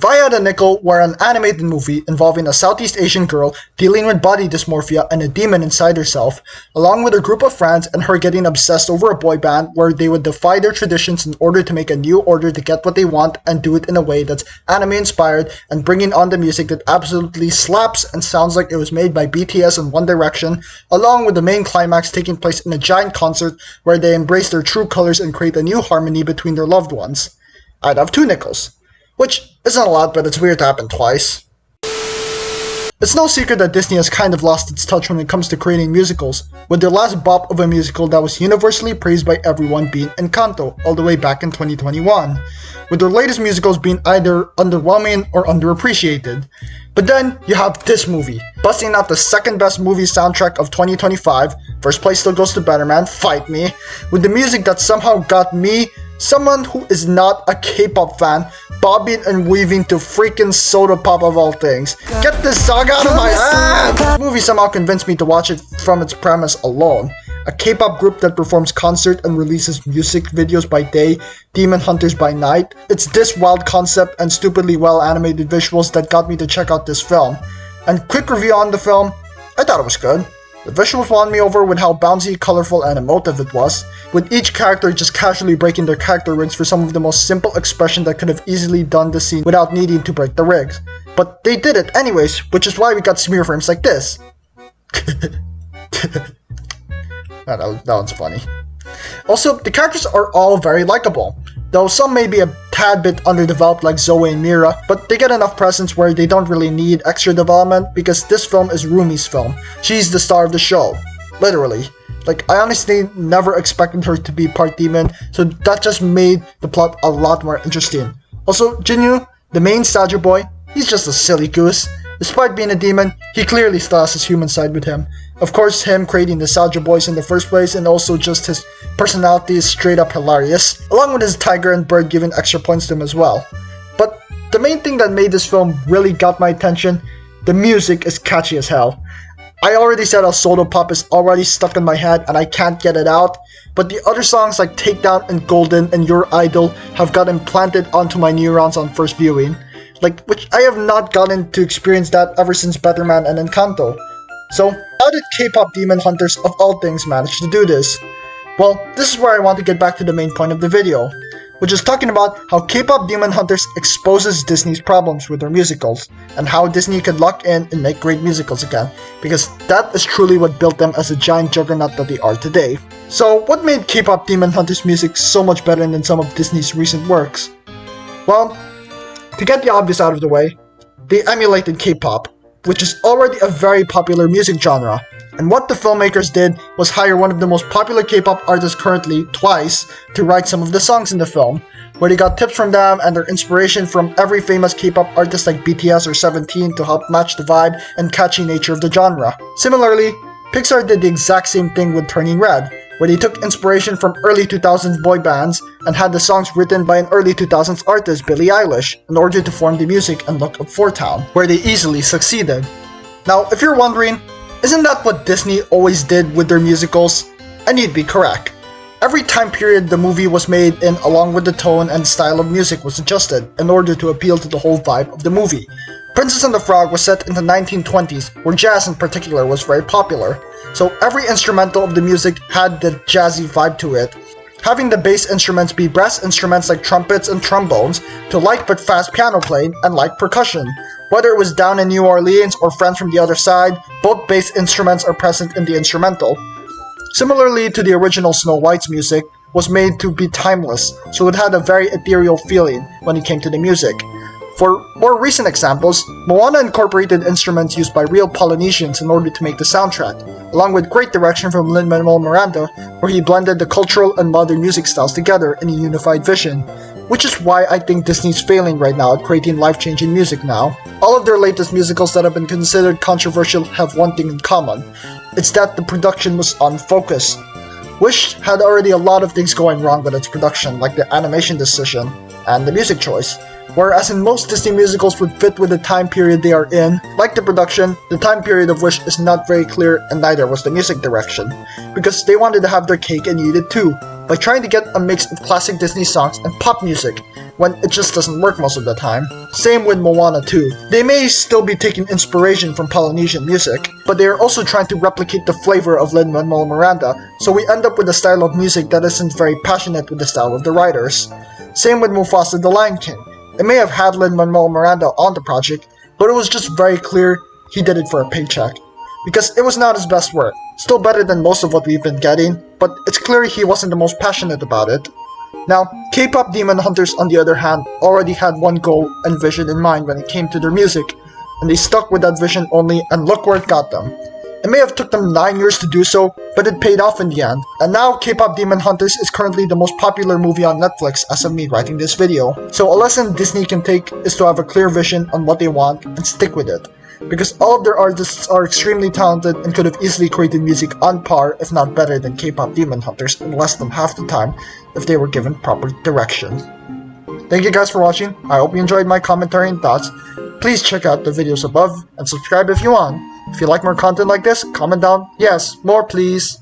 If I had a nickel where an animated movie involving a Southeast Asian girl dealing with body dysmorphia and a demon inside herself, along with a group of friends and her getting obsessed over a boy band where they would defy their traditions in order to make a new order to get what they want and do it in a way that's anime inspired and bringing on the music that absolutely slaps and sounds like it was made by BTS and One Direction, along with the main climax taking place in a giant concert where they embrace their true colors and create a new harmony between their loved ones, I'd have 2 nickels. Which isn't a lot, but it's weird to happen twice. It's no secret that Disney has kind of lost its touch when it comes to creating musicals, with their last bop of a musical that was universally praised by everyone being Encanto, all the way back in 2021, with their latest musicals being either underwhelming or underappreciated. But then, you have this movie, busting out the second best movie soundtrack of 2025, first place still goes to Better Man, fight me, with the music that somehow got me, someone who is not a K-pop fan, bobbing and weaving to freaking soda pop of all things. Get this song out of my head! This movie somehow convinced me to watch it from its premise alone. A K-pop group that performs concert and releases music videos by day, demon hunters by night. It's this wild concept and stupidly well animated visuals that got me to check out this film. And quick review on the film, I thought it was good. The visuals won me over with how bouncy, colorful, and emotive it was, with each character just casually breaking their character rigs for some of the most simple expression that could have easily done the scene without needing to break the rigs. But they did it anyways, which is why we got smear frames like this. that one's funny. Also, the characters are all very likable, though some may be a tad bit underdeveloped like Zoe and Mira, but they get enough presence where they don't really need extra development because this film is Rumi's film. She's the star of the show. Literally. Like, I honestly never expected her to be part demon, so that just made the plot a lot more interesting. Also, Jinyu, the main Saja boy, he's just a silly goose. Despite being a demon, he clearly still has his human side with him. Of course, him creating the Saja boys in the first place, and also just his personality is straight up hilarious, along with his tiger and bird giving extra points to him as well. But the main thing that made this film really got my attention, the music is catchy as hell. I already said how Soda Pop is already stuck in my head and I can't get it out, but the other songs like Takedown and Golden and Your Idol have got implanted onto my neurons on first viewing. Which I have not gotten to experience that ever since Better Man and Encanto. So, how did K-pop demon hunters of all things manage to do this? Well, this is where I want to get back to the main point of the video, which is talking about how K-pop demon hunters exposes Disney's problems with their musicals, and how Disney could lock in and make great musicals again, because that is truly what built them as a giant juggernaut that they are today. So, what made K-pop demon hunters music so much better than some of Disney's recent works? Well, to get the obvious out of the way, they emulated K-pop, which is already a very popular music genre, and what the filmmakers did was hire one of the most popular K-pop artists currently, twice, to write some of the songs in the film, where they got tips from them and their inspiration from every famous K-pop artist like BTS or 17 to help match the vibe and catchy nature of the genre. Similarly, Pixar did the exact same thing with Turning Red, where they took inspiration from early 2000s boy bands and had the songs written by an early 2000s artist, Billie Eilish, in order to form the music and look of Four Town, where they easily succeeded. Now, if you're wondering, isn't that what Disney always did with their musicals? And you'd be correct. Every time period the movie was made in, along with the tone and style of music, was adjusted in order to appeal to the whole vibe of the movie. Princess and the Frog was set in the 1920s, where jazz in particular was very popular, so every instrumental of the music had the jazzy vibe to it, having the bass instruments be brass instruments like trumpets and trombones, to light but fast piano playing and light percussion. Whether it was down in New Orleans or Friends from the Other Side, both bass instruments are present in the instrumental. Similarly to the original Snow White's music, was made to be timeless, so it had a very ethereal feeling when it came to the music. For more recent examples, Moana incorporated instruments used by real Polynesians in order to make the soundtrack, along with great direction from Lin-Manuel Miranda, where he blended the cultural and modern music styles together in a unified vision, which is why I think Disney's failing right now at creating life-changing music now. All of their latest musicals that have been considered controversial have one thing in common. It's that the production was unfocused. Wish had already a lot of things going wrong with its production, like the animation decision and the music choice. Whereas in most Disney musicals would fit with the time period they are in, like the production, the time period of Wish is not very clear and neither was the music direction, because they wanted to have their cake and eat it too, by trying to get a mix of classic Disney songs and pop music, when it just doesn't work most of the time. Same with Moana 2. They may still be taking inspiration from Polynesian music, but they are also trying to replicate the flavor of Lin-Manuel Miranda, so we end up with a style of music that isn't very passionate with the style of the writers. Same with Mufasa the Lion King. It may have had Lin-Manuel Miranda on the project, but it was just very clear he did it for a paycheck. Because it was not his best work. Still better than most of what we've been getting, but it's clear he wasn't the most passionate about it. Now, K-pop Demon Hunters on the other hand already had one goal and vision in mind when it came to their music, and they stuck with that vision only, and look where it got them. It may have took them 9 years to do so, but it paid off in the end, and now K-pop Demon Hunters is currently the most popular movie on Netflix as of me writing this video. So a lesson Disney can take is to have a clear vision on what they want and stick with it. Because all of their artists are extremely talented and could have easily created music on par, if not better than K-pop Demon Hunters in less than half the time if they were given proper direction. Thank you guys for watching. I hope you enjoyed my commentary and thoughts. Please check out the videos above and subscribe if you want. If you like more content like this, comment down, yes, more please.